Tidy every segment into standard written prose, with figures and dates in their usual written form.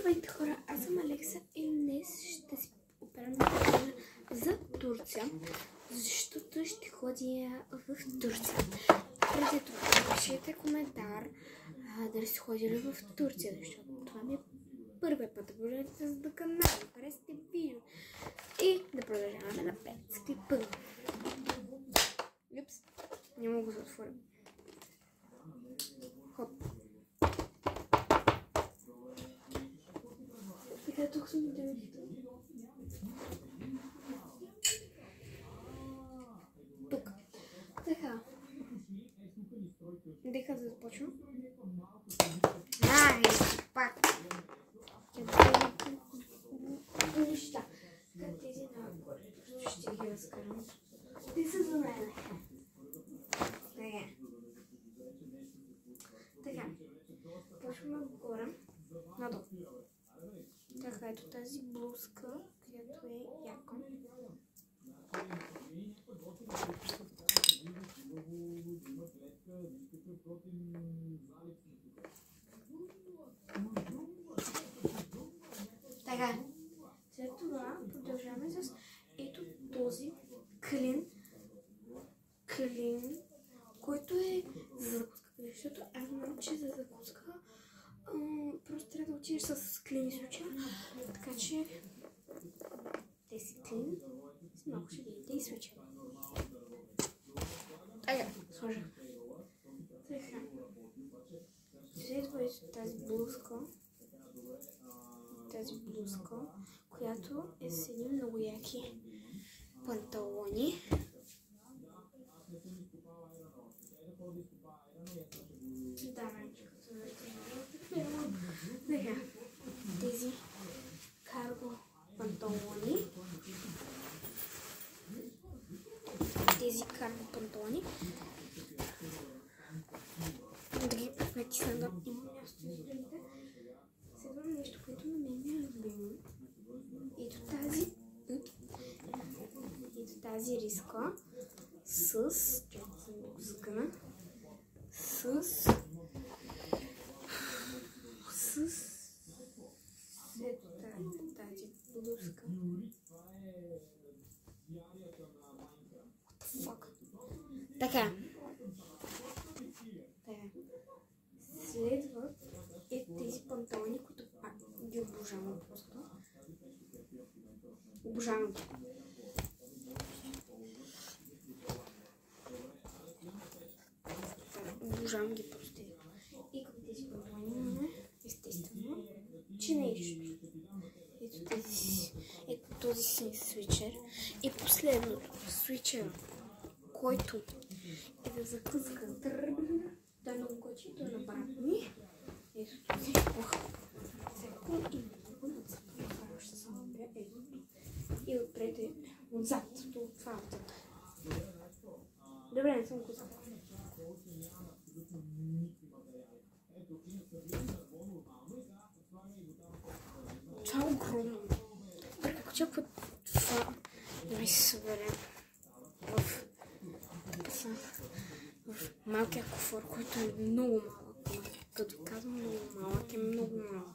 Здравейте хора, аз съм Алекса и днес ще си оправим плана за Турция, защото ще ходя в Турция. Преди това пишете коментар дали сте ходили в Турция, защото това ми е първият път да бъдете за да канал, харесате видео и да продължаваме напред. Първо. Юпс, не мога да отворя. Хоп. Така, тук съм директор. Тук. Така. Нека да започвам. Пак. Неща. Как тези нагоре. Ще ги разкарам. Те са за мен. Така. Почваме отгоре. Надолу. Така, ето тази блузка, която е яка. Така. След това продължаваме с ето този клин, който е за закуска. Защото аз знам, че за закуска просто трябва да отидеш с клин и случая. Така че тези клин малко ще видите и случая. Така, сложа. Така. Следва тази блузка, която е с едни много яки панталони. Така, тези карго панталони. Да ги натисна да има място за другите. Следвам нещо, което на мен е любимо. Ето тази риска с тази блузка. Така. Следват тези панталони, които пак ги обожавам просто. Обожавам ги. Обожавам ги просто. И към тези панталони имаме, естествено, чинейши. Ето този си свичер. И последното свичер, който е да закъска. Той е много кочи, той е на брат ми. Ето този. Ще се набия. И отпред е отзад. Това е отзад. Добре, не съм коза. Това е огромно. Как очаква това да ми се събере в малкия куфър, който е много малък. Като казвам много малък, е много малък.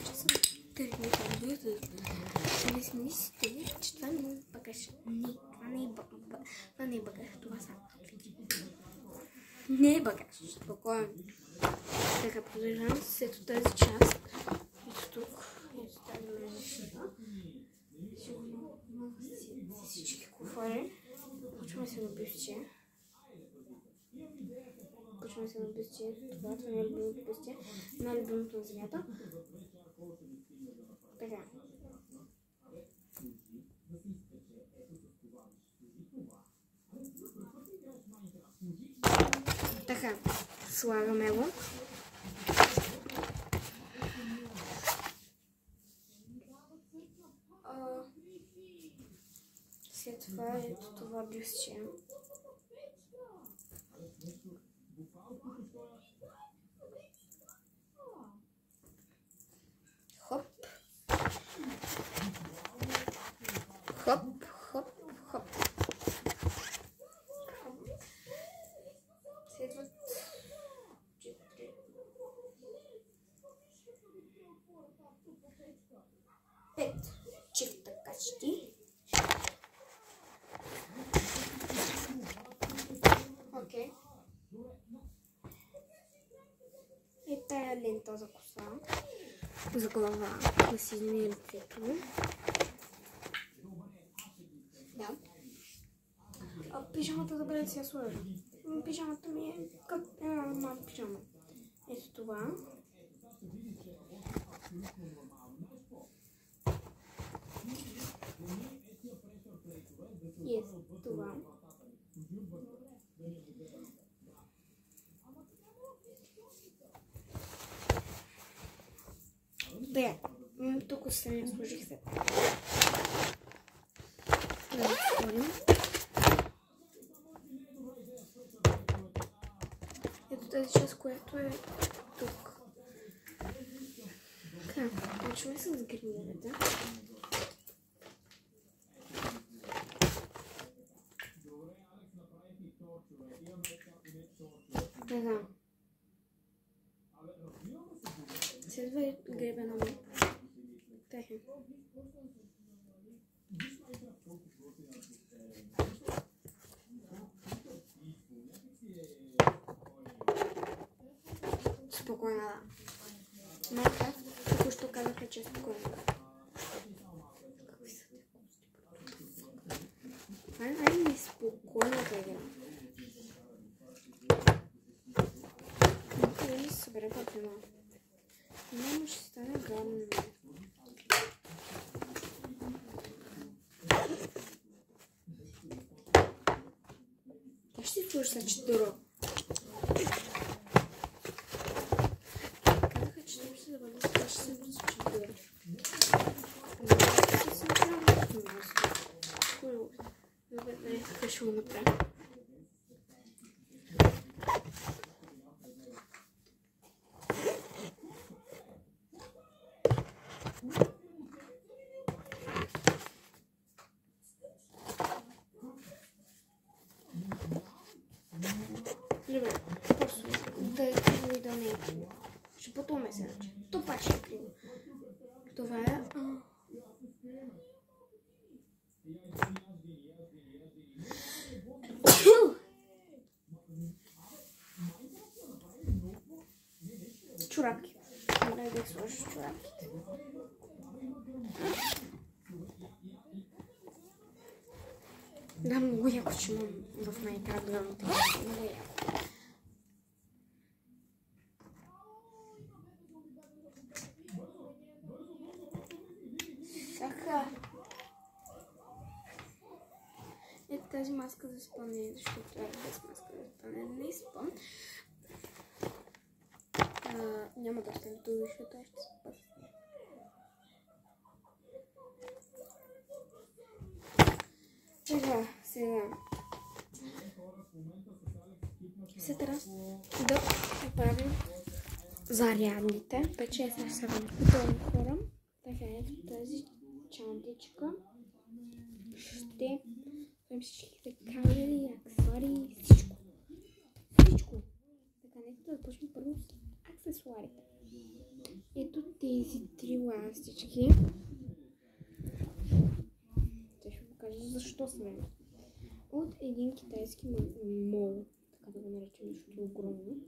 Че съм тръгнала да не си мислите, че това е много багаж. Не, това не е багаж, това са аутфити. Не е багаж, спокойно. Така, продължавам с ето тази част. Ето тук, ето тази мрежата. Сигурно има всички куфари. Почваме се на бюстче. Това не е любимото бюстче. Най-любимото на земята. Така. Така, слагаме го. След това ето това бюстче. Хоп. Хоп, хоп, хоп. Следват почти. Окей. И тая лента за коса, за глава, да си измие лицето. Да. Пижамата забравя да си я сложа. Пижамата ми е като една нормална пижама. Ето това. И ето това. Да, тук се не сложих се. Да отворим. Ето тази част, която е тук. Така, почваме с гримерата. Така. Следва гребена ми. Така. Спокойна, да. Майнкрафт току-що казаха, че е спокойна. Това е най-неспокойната игра. Нека да ми се събере пътна. Мамо ще стане гадно. Как ще чуеш са четиро? Казаха, че ще се завърна, това ще се върна с четиро. Ще се направя много. Какво ще го направя? Добре, просто да е криво и да не е криво. Ще пътуваме се, значи. То пак ще е криво. Това е... чорапки. Добре да сложиш чорапките. Да, много яко, че имам в Майнкрафт грамата. Много яко. Така. Ето тази маска за спъне, защото това е без маска за спъне. Не е спън. Няма да остане тук, защото аз ще спън. Сега. Сега трябва да направим зарядните. 5-6-7 хора. Така, ето тази чантичка. Ще правим всичките камери, аксесуари, всичко. Всичко. Така, нека да започнем първо с аксесуарите. Ето тези 3 ластички. Ще покажа защо сме. От един китайски мол, така да го наречем, нещо огромно,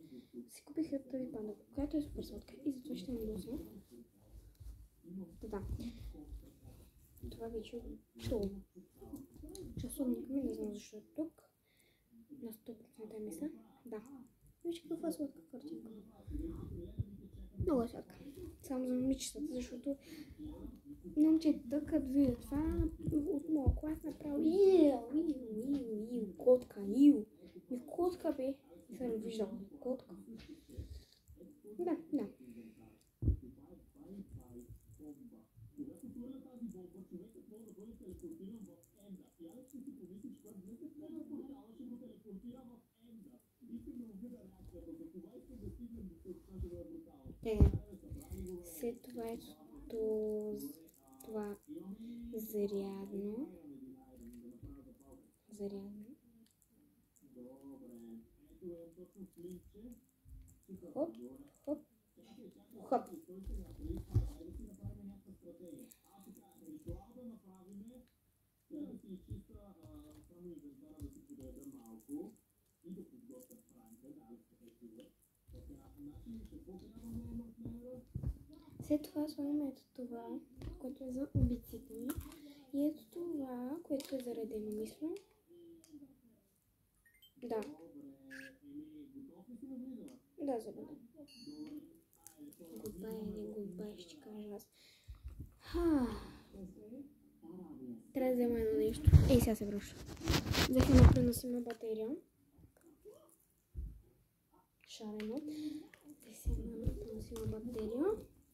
си купих от тази панда, която е супер сладка и затова ще нося. Да. Това вече е часовник ми, не знам защо е тук. На 100% мисля. Да. Вижте каква сладка картинка. Много е сладка. Само за момичетата, защото момчетата, като видят това, от моя клас направи котка, котка бе. Не съм виждала котка. Да. След това е това зарядно. Хоп. След това слагаме ето това, което е за обиците ми. И ето това, което е заредено, мисля. Да. Да, заредено. Гудбай, не гудбай, ще кажа аз. Трябва да взема едно нещо. Ей, сега се връща. Взех една преносима батерия. Шарено. Взех една преносима батерия.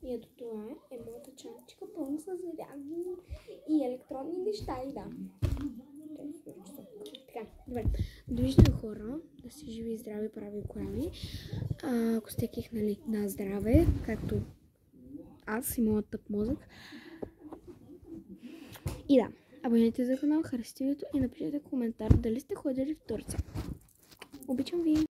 И ето това е моята чантичка, пълна с зарядни и електронни неща. И да. Така, добре. Довиждане хора, да сте живи и здрави, прави и голями. Ако сте кихнали на здраве, както аз и моят тъп мозък. И да, абонирайте за канал, харесайте видеото и напишете коментар дали сте ходили в Турция. Обичам ви!